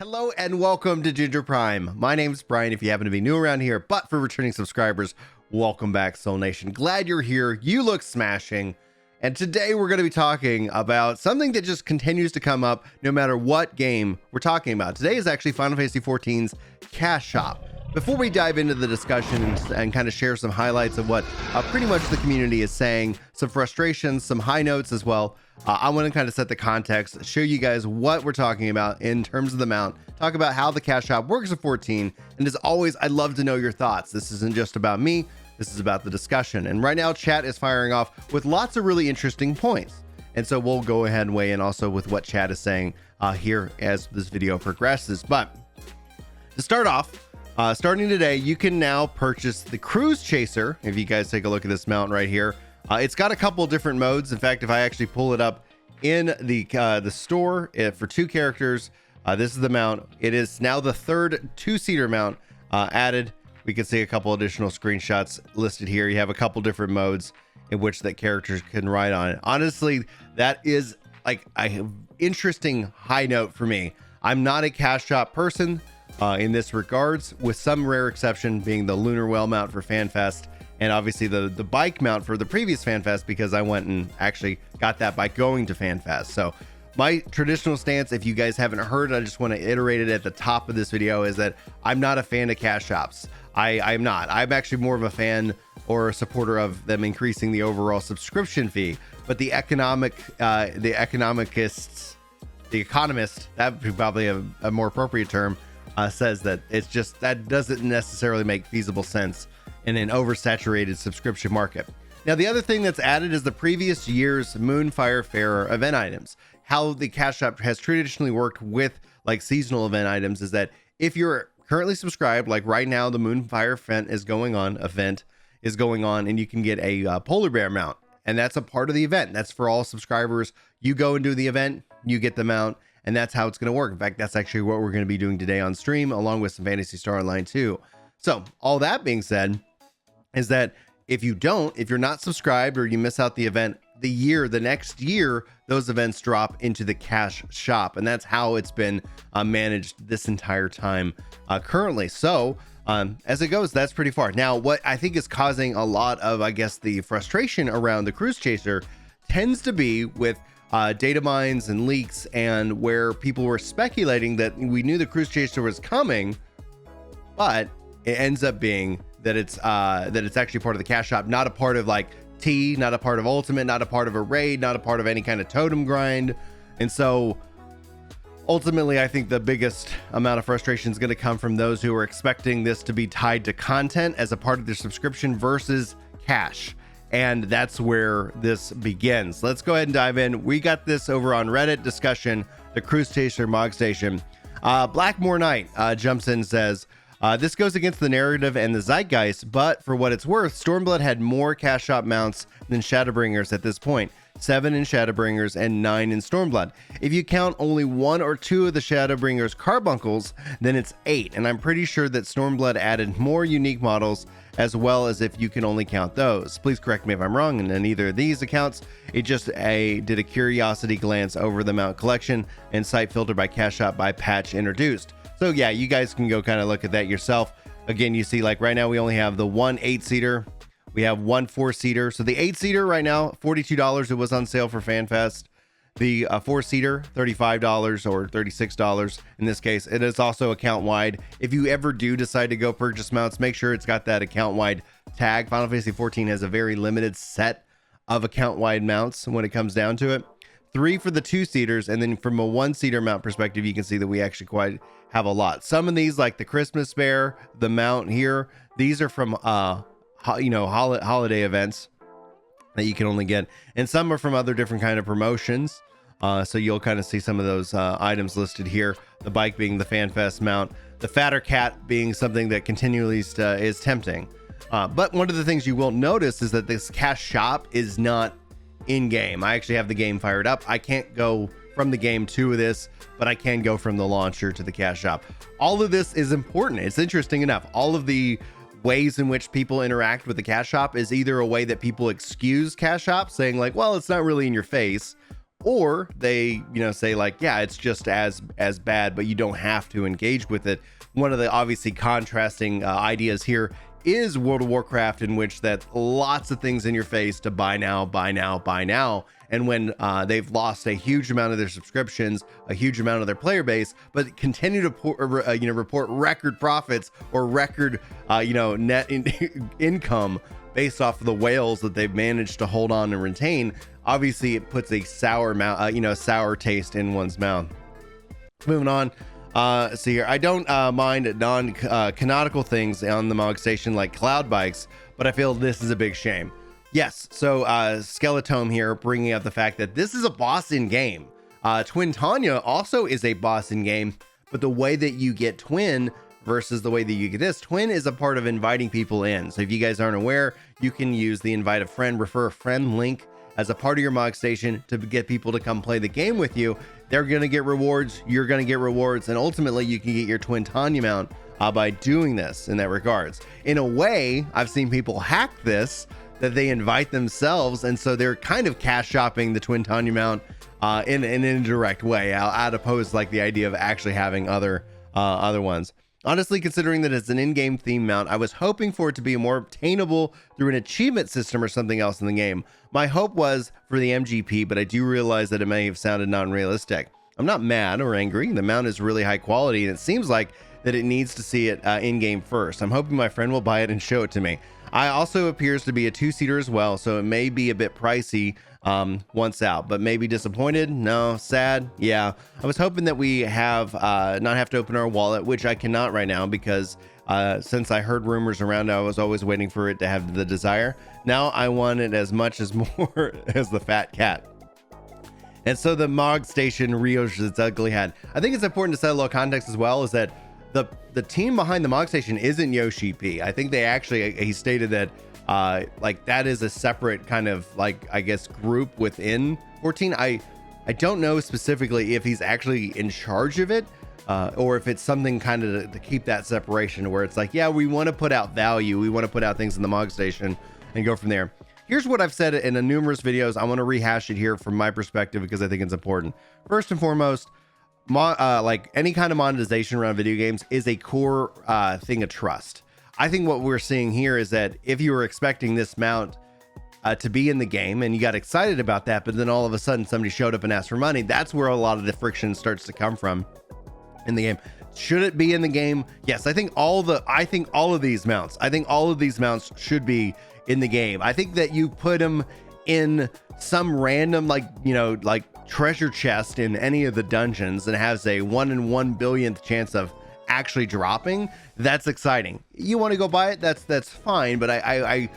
Hello and welcome to Ginger Prime. My name's Brian if you happen to be new around here, but for returning subscribers, welcome back Soul Nation. Glad you're here. You look smashing. And today we're going to be talking about something that just continues to come up no matter what game we're talking about. Today is actually Final Fantasy XIV's Cash Shop. Before we dive into the discussion and kind of share some highlights of what pretty much the community is saying, some frustrations, some high notes as well, I want to kind of set the context, show you guys what we're talking about in terms of the mount, talk about how the Cash Shop works at 14, and as always, I'd love to know your thoughts. This isn't just about me, this is about the discussion. And right now, chat is firing off with lots of really interesting points. And so we'll go ahead and weigh in also with what chat is saying here as this video progresses. But to start off, starting today, you can now purchase the Cruise Chaser. If you guys take a look at this mount right here, it's got a couple different modes. In fact, if I actually pull it up in the store for 2 characters, this is the mount. It is now the third 2-seater mount added. We can see a couple additional screenshots listed here. You have a couple different modes in which that characters can ride on it. Honestly, that is like an interesting high note for me. I'm not a Cash Shop person in this regards, with some rare exception being the Lunar Whale mount for FanFest, and obviously the bike mount for the previous FanFest, because I went and actually got that by going to FanFest. So my traditional stance, if you guys haven't heard, I just want to iterate it at the top of this video, is that I'm not a fan of Cash Shops. I'm not. I'm actually more of a fan or a supporter of them increasing the overall subscription fee. But the economist, that would be probably a more appropriate term, says that it's just, that doesn't necessarily make feasible sense in an oversaturated subscription market. Now, the other thing that's added is the previous year's Moonfire Farer event items. How the Cash Shop has traditionally worked with like seasonal event items is that if you're currently subscribed, like right now, the Moonfire event is going on, and you can get a polar bear mount, and that's a part of the event. That's for all subscribers. You go and do the event, you get the mount, and that's how it's going to work. In fact, that's actually what we're going to be doing today on stream, along with some Phantasy Star Online too. So all that being said, is that if you're not subscribed or you miss out the event, the next year, those events drop into the Cash Shop, and that's how it's been managed this entire time currently. So as it goes, that's pretty far. Now, what I think is causing a lot of, I guess, the frustration around the Cruise Chaser tends to be with data mines and leaks, and where people were speculating that we knew the Cruise Chaser was coming, but it ends up being that it's actually part of the Cash Shop, not a part of like T, not a part of Ultimate, not a part of a raid, not a part of any kind of totem grind. And so ultimately, I think the biggest amount of frustration is going to come from those who are expecting this to be tied to content as a part of their subscription versus cash. And that's where this begins. Let's go ahead and dive in. We got this over on Reddit discussion, the Cruise Chaser Mog Station. Blackmore Knight jumps in and says, this goes against the narrative and the zeitgeist, but for what it's worth, Stormblood had more Cash Shop mounts than Shadowbringers at this point. 7 in Shadowbringers and 9 in Stormblood. If you count only 1 or 2 of the Shadowbringers carbuncles, then it's 8, and I'm pretty sure that Stormblood added more unique models, as well as if you can only count those. Please correct me if I'm wrong, and in either of these accounts, it just did a curiosity glance over the mount collection and site filter by Cash Shop by patch introduced. So yeah, you guys can go kind of look at that yourself. Again, you see like right now we only have the 1 8-seater. We have 1 4-seater. So the 8-seater right now, $42. It was on sale for FanFest. The 4-seater, $35 or $36 in this case. It is also account wide. If you ever do decide to go purchase mounts, make sure it's got that account wide tag. Final Fantasy XIV has a very limited set of account wide mounts when it comes down to it. 3 for the 2-seaters, and then from a 1-seater mount perspective, you can see that we actually quite have a lot. Some of these, like the Christmas Bear, the mount here, these are from holiday events that you can only get, and some are from other different kind of promotions. So you'll kind of see some of those items listed here. The bike being the FanFest mount, the Fatter Cat being something that continually is tempting. But one of the things you will notice is that this Cash Shop is not in game. I actually have the game fired up. I can't go from the game to this, but I can go from the launcher to the Cash Shop. All of this is important. It's interesting enough. All of the ways in which people interact with the Cash Shop is either a way that people excuse Cash Shop, saying like, well, it's not really in your face, or they, say like, yeah, it's just as bad, but you don't have to engage with it. One of the obviously contrasting ideas here is World of Warcraft, in which that lots of things in your face to buy now, buy now, buy now. And when they've lost a huge amount of their subscriptions, a huge amount of their player base, but continue to report record profits or record net income based off of the whales that they've managed to hold on and retain, obviously it puts a sour taste in one's mouth. Moving on. See here, I don't mind non-canonical things on the Mog Station like cloud bikes, but I feel this is a big shame. Yes, so Skeletome here bringing up the fact that this is a boss in game. Twin Tanya also is a boss in game, but the way that you get Twin versus the way that you get this, Twin is a part of inviting people in. So if you guys aren't aware, you can use the invite a friend, refer a friend link as a part of your Mog Station to get people to come play the game with you. They're going to get rewards, you're going to get rewards, and ultimately you can get your Twin Tanya mount by doing this in that regards. In a way, I've seen people hack this, that they invite themselves, and so they're kind of cash shopping the Twin Tanya mount in an indirect way, out opposed like the idea of actually having other ones. Honestly, considering that it's an in-game theme mount, I was hoping for it to be more obtainable through an achievement system or something else in the game. My hope was for the MGP, but I do realize that it may have sounded non-realistic. I'm not mad or angry. The mount is really high quality, and it seems like that it needs to see it in-game first. I'm hoping my friend will buy it and show it to me. I also appears to be a two-seater as well, so it may be a bit pricey once out, but maybe disappointed? No. Sad? Yeah. I was hoping that we have not have to open our wallet, which I cannot right now because since I heard rumors around, I was always waiting for it to have the desire. Now I want it as much as more as the fat cat. And so the Mog Station rears its ugly head. I think it's important to set a little context as well, is that the team behind the Mog Station isn't Yoshi P. I think they actually, he stated that like that is a separate kind of like, I guess, group within 14. I don't know specifically if he's actually in charge of it or if it's something kind of to keep that separation where it's like, yeah, we want to put out value. We want to put out things in the Mog Station and go from there. Here's what I've said in numerous videos. I want to rehash it here from my perspective because I think it's important. First and foremost, like any kind of monetization around video games is a core thing of trust. I think what we're seeing here is that if you were expecting this mount to be in the game and you got excited about that, but then all of a sudden somebody showed up and asked for money, that's where a lot of the friction starts to come from in the game. Should it be in the game? Yes, I think all of these mounts should be in the game. I think that you put them in some random like treasure chest in any of the dungeons and has a 1 in 1 billionth chance of actually dropping. That's exciting. You want to go buy it? That's fine. But I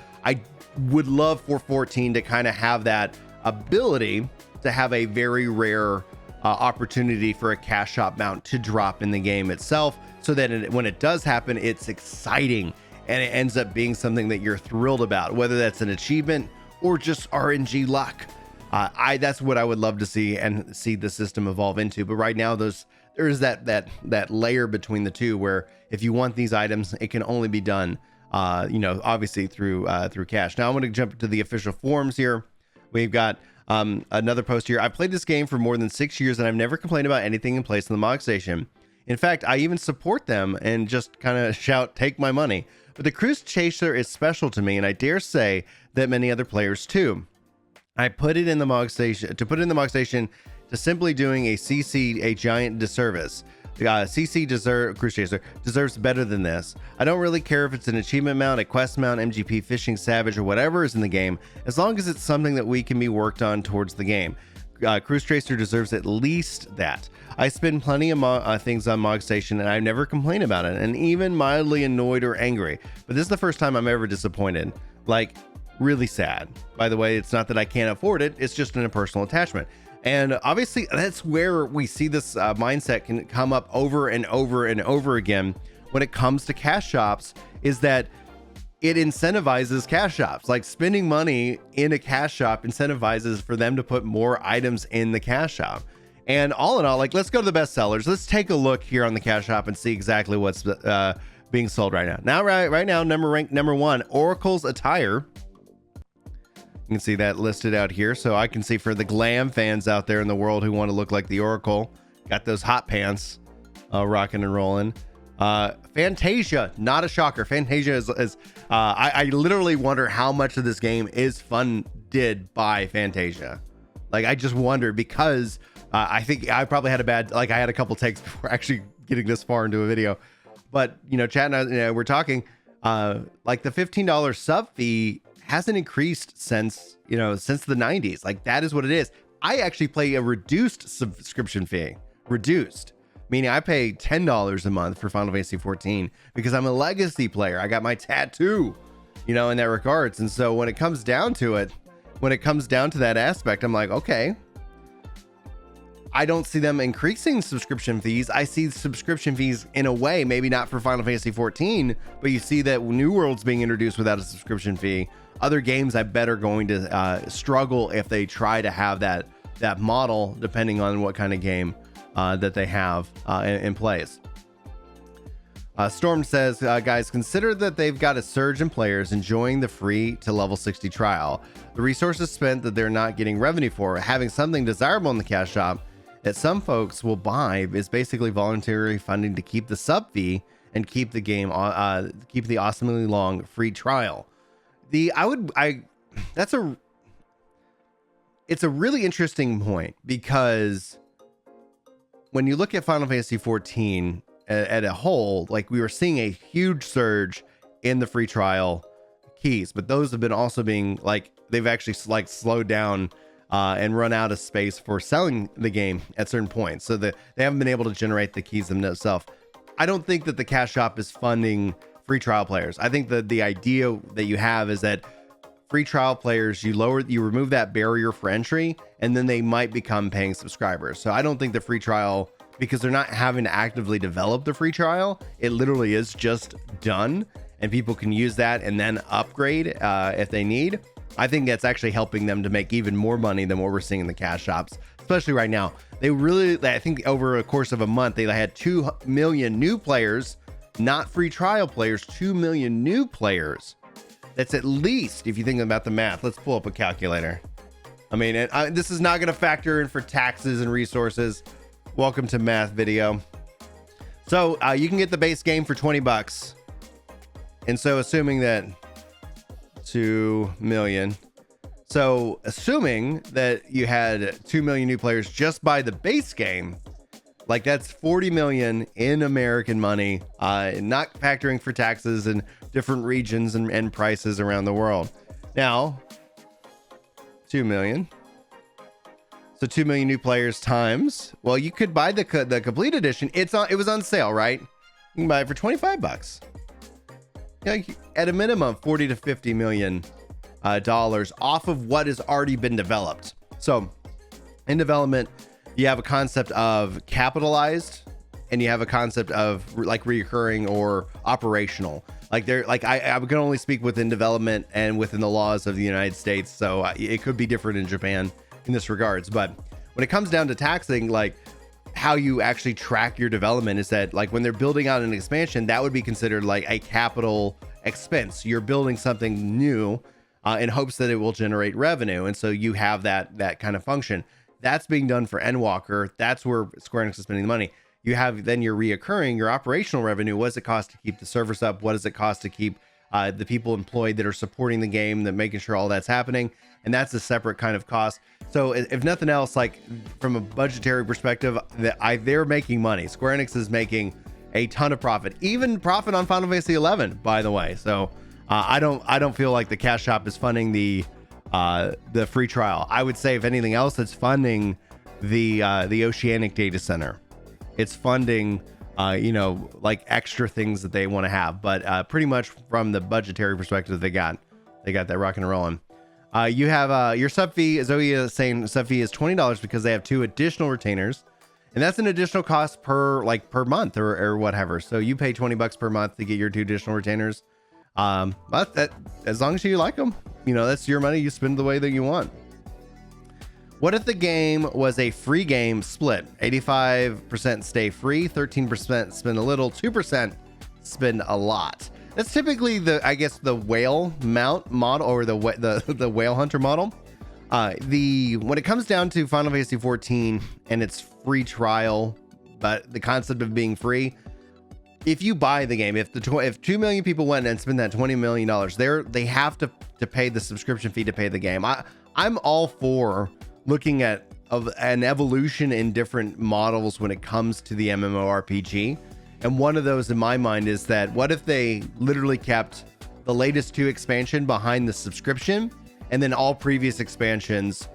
would love for 14 to kind of have that ability to have a very rare opportunity for a cash shop mount to drop in the game itself, so that when it does happen, it's exciting and it ends up being something that you're thrilled about, whether that's an achievement or just RNG luck. That's what I would love to see and see the system evolve into. But right now, there's that layer between the two where if you want these items, it can only be done, obviously through cash. Now I'm going to jump to the official forums here. We've got another post here. I've played this game for more than 6 years and I've never complained about anything in place in the Mog Station. In fact, I even support them and just kind of shout, take my money. But the Cruise Chaser is special to me, and I dare say that many other players too. I put it in the Mog Station to simply doing a CC a giant disservice. Cruise Chaser deserves better than this. I don't really care if it's an achievement mount, a quest mount, MGP, Fishing Savage, or whatever is in the game, as long as it's something that we can be worked on towards the game. Cruise Chaser deserves at least that. I spend plenty of things on Mog Station and I never complain about it, and even mildly annoyed or angry. But this is the first time I'm ever disappointed. Like, really sad. By the way, it's not that I can't afford it, it's just an impersonal attachment. And obviously that's where we see this mindset can come up over and over and over again when it comes to cash shops, is that it incentivizes cash shops. Like, spending money in a cash shop incentivizes for them to put more items in the cash shop. And all in all, like, let's go to the best sellers. Let's take a look here on the cash shop and see exactly what's being sold right now. Right now, number 1, Oracle's Attire. You can see that listed out here. So I can see for the glam fans out there in the world who want to look like the Oracle, got those hot pants rocking and rolling. Fantasia, not a shocker. Fantasia is I literally wonder how much of this game is funded by Fantasia. Like, I just wonder, because I think I probably had I had a couple takes before actually getting this far into a video. But, Chad and I, we're talking, like the $15 sub fee hasn't increased since the 90s. Like, that is what it is. I actually pay a reduced subscription fee. Reduced. Meaning I pay $10 a month for Final Fantasy XIV because I'm a legacy player. I got my tattoo, in that regards. And so when it comes down to that aspect, I'm like, okay, I don't see them increasing subscription fees. I see subscription fees in a way, maybe not for Final Fantasy XIV, but you see that New World's being introduced without a subscription fee. Other games, I bet, are going to struggle if they try to have that model, depending on what kind of game that they have in place. Storm says, guys, consider that they've got a surge in players enjoying the free to level 60 trial. The resources spent that they're not getting revenue for, having something desirable in the cash shop that some folks will buy is basically voluntary funding to keep the sub fee and keep the game, keep the awesomely long free trial. It's a really interesting point, because when you look at Final Fantasy XIV at a whole, like, we were seeing a huge surge in the free trial keys, but those have been also being they've actually slowed down and run out of space for selling the game at certain points, so that they haven't been able to generate the keys themselves. I don't think that the cash shop is funding free trial players. I think that the idea that you have is that free trial players, you remove that barrier for entry, and then they might become paying subscribers. So I don't think the free trial, because they're not having to actively develop the free trial, it literally is just done, and people can use that and then upgrade if they need. I think that's actually helping them to make even more money than what we're seeing in the cash shops, especially right now. I think over a course of a month, they had 2 million new players, not free trial players, 2 million new players. That's at least, if you think about the math, let's pull up a calculator. I mean, this is not going to factor in for taxes and resources. Welcome to math video. So you can get the base game for $20. And so assuming that 2 million. So assuming that you had 2 million new players just by the base game, like, that's 40 million in American money, not factoring for taxes and different regions and prices around the world. Now, 2 million. So 2 million new players times, well, you could buy the complete edition. It was on sale, right? You can buy it for $25. At a minimum, 40 to 50 million dollars off of what has already been developed. So in development, you have a concept of capitalized, and you have a concept of reoccurring or operational. I can only speak within development and within the laws of the United States. So it could be different in Japan in this regards. But when it comes down to taxing, how you actually track your development is that, when they're building out an expansion, that would be considered like a capital expense. You're building something new in hopes that it will generate revenue. And so you have that kind of function. That's being done for Endwalker. That's where Square Enix is spending the money. You have then your reoccurring, your operational revenue. What does it cost to keep the servers up? What does it cost to keep the people employed that are supporting the game, that making sure all that's happening? And that's a separate kind of cost. So if nothing else, from a budgetary perspective, they're making money. Square Enix is making a ton of profit, even profit on Final Fantasy XI, by the way. So I don't feel like the cash shop is funding the free trial. I would say, if anything else, it's funding the Oceanic data center. It's funding extra things that they want to have, but pretty much from the budgetary perspective, they got that rocking and rolling. You have your sub fee, Zoe is saying sub fee is $20 because they have 2 additional retainers, and that's an additional cost per month or whatever. So you pay $20 per month to get your 2 additional retainers. But that, as long as you like them, that's your money. You spend the way that you want. What if the game was a free game split? 85% stay free, 13% spend a little, 2% spend a lot. That's typically I guess the whale mount model, or the whale hunter model. When it comes down to Final Fantasy XIV and its free trial, but the concept of being free, if you buy the game, if 2 million people went and spent that $20 million, they have to pay the subscription fee to play the game. I'm all for looking at an evolution in different models when it comes to the MMORPG. And one of those in my mind is that, what if they literally kept the latest 2 expansion behind the subscription, and then all previous expansions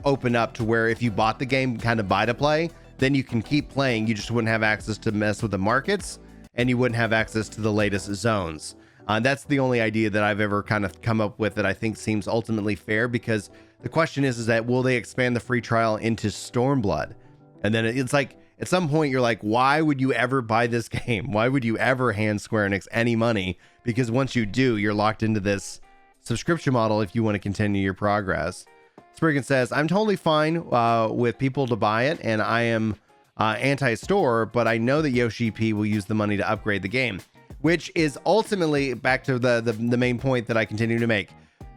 open up to where if you bought the game kind of buy to play, then you can keep playing. You just wouldn't have access to mess with the markets, and you wouldn't have access to the latest zones. That's the only idea that I've ever kind of come up with that I think seems ultimately fair, because the question is that will they expand the free trial into Stormblood? And then it's like, at some point you're like, why would you ever buy this game? Why would you ever hand Square Enix any money? Because once you do, you're locked into this subscription model if you want to continue your progress. Spriggan says, I'm totally fine with people to buy it, and I am anti-store, but I know that Yoshi P will use the money to upgrade the game, which is ultimately back to the main point that I continue to make.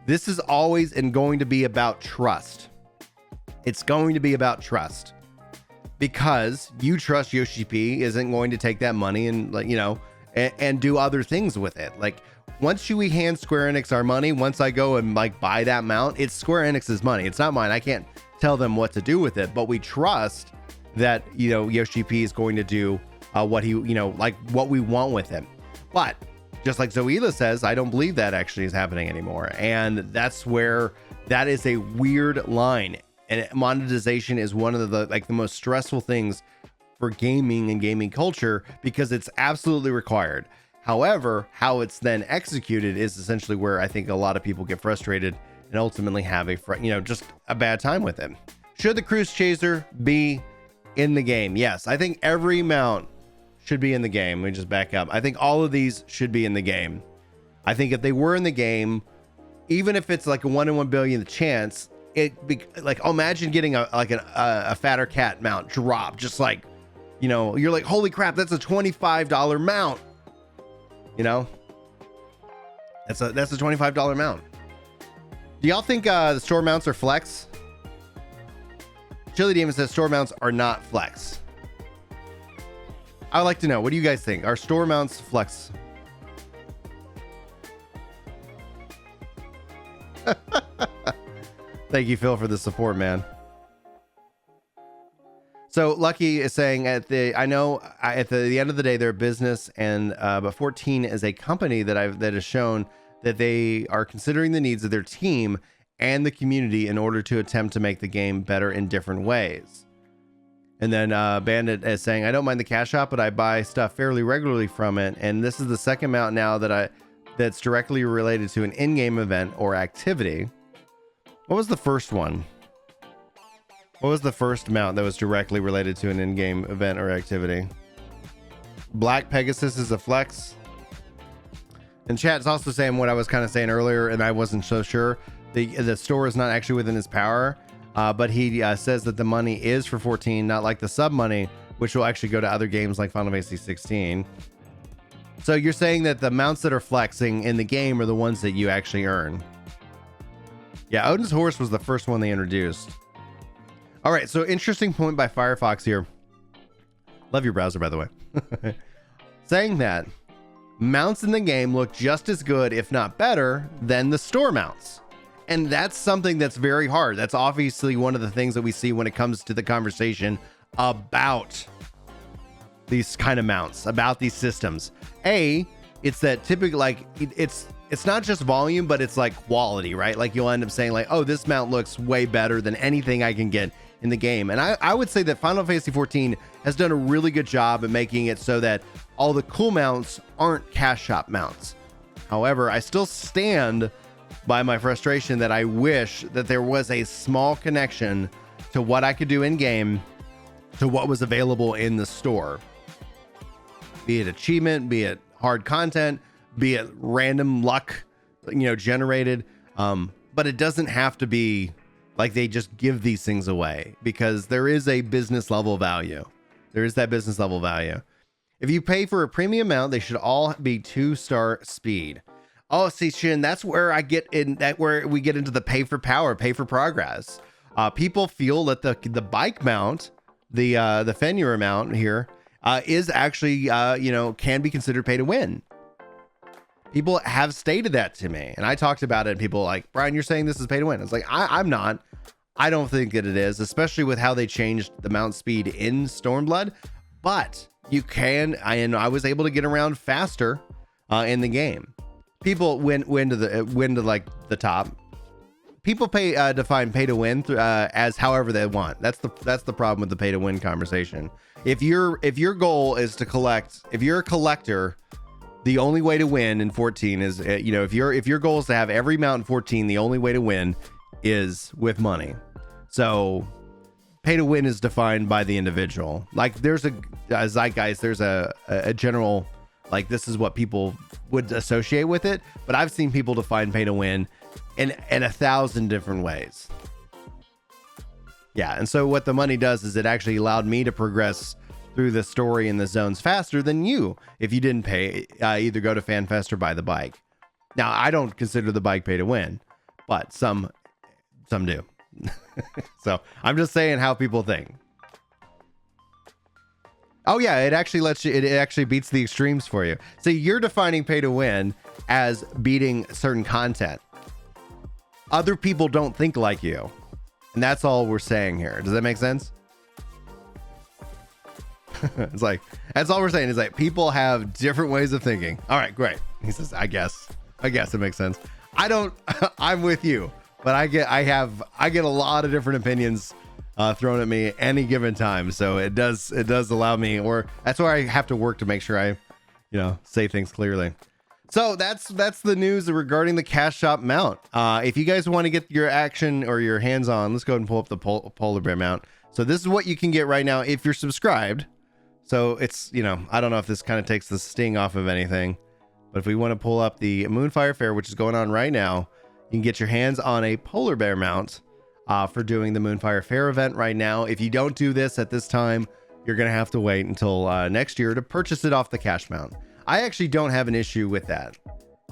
This is always and going to be about trust. It's going to be about trust, because you trust Yoshi P isn't going to take that money and, like, you know, and do other things with it. Like, once we hand Square Enix our money, once I go and like buy that mount, it's Square Enix's money. It's not mine. I can't tell them what to do with it, but we trust that, you know, Yoshi P is going to do what he, you know, like what we want with him. But just like Zoila says, I don't believe that actually is happening anymore. And that's where that is a weird line. And monetization is one of the most stressful things for gaming and gaming culture, because it's absolutely required. However, how it's then executed is essentially where I think a lot of people get frustrated and ultimately have just a bad time with it. Should the Cruise Chaser be in the game? Yes, I think every mount should be in the game. Let me just back up. I think all of these should be in the game. I think if they were in the game, even if it's like a 1 in 1 billion chance, imagine getting a fatter cat mount drop, just like, you know, you're like, holy crap, that's a $25 mount. You know, that's a $25 mount. Do y'all think the store mounts are flex? Chili Demon says store mounts are not flex. I'd like to know, what do you guys think? Are store mounts flex? Thank you, Phil, for the support, man. So Lucky is saying at the end of the day, they're a business, and but 14 is a company that has shown that they are considering the needs of their team and the community in order to attempt to make the game better in different ways. And then Bandit is saying, I don't mind the cash out, but I buy stuff fairly regularly from it, and this is the second mount now that's directly related to an in-game event or activity. What was the first one? What was the first mount that was directly related to an in-game event or activity? Black Pegasus is a flex. And chat's also saying what I was kind of saying earlier, and I wasn't so sure. The store is not actually within his power, but he says that the money is for 14, not like the sub money, which will actually go to other games like Final Fantasy 16. So you're saying that the mounts that are flexing in the game are the ones that you actually earn. Yeah, Odin's Horse was the first one they introduced. All right, so interesting point by Firefox here. Love your browser, by the way. Saying that mounts in the game look just as good, if not better, than the store mounts. And that's something that's very hard. That's obviously one of the things that we see when it comes to the conversation about these kind of mounts, about these systems. It's that typical, like, it's not just volume, but it's like quality, right? Like, you'll end up saying like, oh, this mount looks way better than anything I can get in the game. And I would say that Final Fantasy XIV has done a really good job at making it so that all the cool mounts aren't cash shop mounts. However, I still stand by my frustration that I wish that there was a small connection to what I could do in game to what was available in the store. Be it achievement, be it hard content, be it random luck, generated. But it doesn't have to be like they just give these things away, because there is a business level value. There is that business level value. If you pay for a premium mount, they should all be 2-star speed. Oh, see, Shin, that's where I get in, that where we get into the pay for power, pay for progress. People feel that the bike mount, the Fenrir mount here, is actually, can be considered pay to win. People have stated that to me, and I talked about it, and people are like, Brian, you're saying this is pay to win. It's like, I'm not. I don't think that it is, especially with how they changed the mount speed in Stormblood, but you can, and I was able to get around faster in the game. People win to like the top. People define pay to win as however they want. That's the problem with the pay to win conversation. If your goal is to collect, if you're a collector, the only way to win in 14 is, if your goal is to have every mount in 14, the only way to win is with money. So pay to win is defined by the individual. Like there's a zeitgeist, there's a general, like this is what people would associate with it. But I've seen people define pay to win in 1,000 different ways. Yeah. And so what the money does is it actually allowed me to progress through the story and the zones faster than you if you didn't pay, either go to FanFest or buy the bike. Now, I don't consider the bike pay to win, but some do. So I'm just saying how people think. Oh yeah, it actually lets you, it actually beats the extremes for you. So you're defining pay to win as beating certain content. Other people don't think like you. And that's all we're saying here. Does that make sense? It's like, that's all we're saying is like people have different ways of thinking. All right, great. He says, I guess it makes sense. I'm with you, but I get a lot of different opinions thrown at me any given time. So it does allow me, or that's where I have to work to make sure I, say things clearly. So that's the news regarding the Cash Shop mount. If you guys want to get your action or your hands on, let's go ahead and pull up the polar bear mount. So this is what you can get right now if you're subscribed. So it's, I don't know if this kind of takes the sting off of anything, but if we want to pull up the Moonfire Fair, which is going on right now, you can get your hands on a polar bear mount for doing the Moonfire Fair event right now. If you don't do this at this time, you're going to have to wait until next year to purchase it off the cash mount. I actually don't have an issue with that.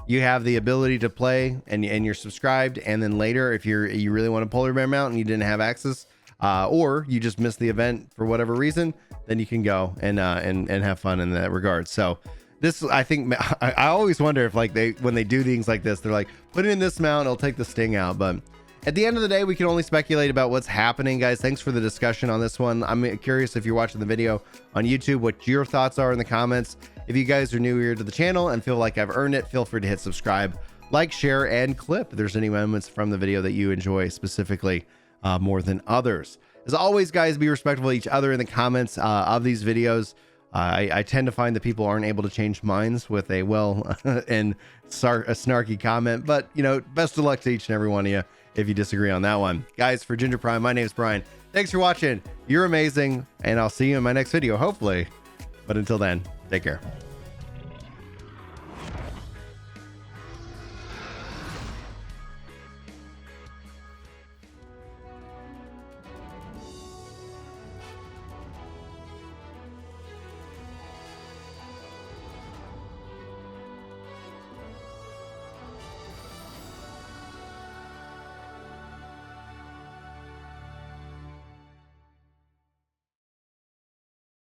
You have the ability to play and you're subscribed. And then later, if you really want a polar bear mount and you didn't have access, or you just missed the event for whatever reason, then you can go and have fun in that regard. So this, I think, I always wonder if like when they do things like this, they're like, put it in this mount, it'll take the sting out. But at the end of the day, we can only speculate about what's happening, guys. Thanks for the discussion on this one. I'm curious if you're watching the video on YouTube, what your thoughts are in the comments. If you guys are new here to the channel and feel like I've earned it, feel free to hit subscribe, like, share, and clip if there's any moments from the video that you enjoy specifically more than others. As always, guys, be respectful of each other in the comments of these videos. I tend to find that people aren't able to change minds with a and a snarky comment, but best of luck to each and every one of you if you disagree on that one. Guys, for Ginger Prime, my name is Brian. Thanks for watching. You're amazing, and I'll see you in my next video, hopefully. But until then, take care.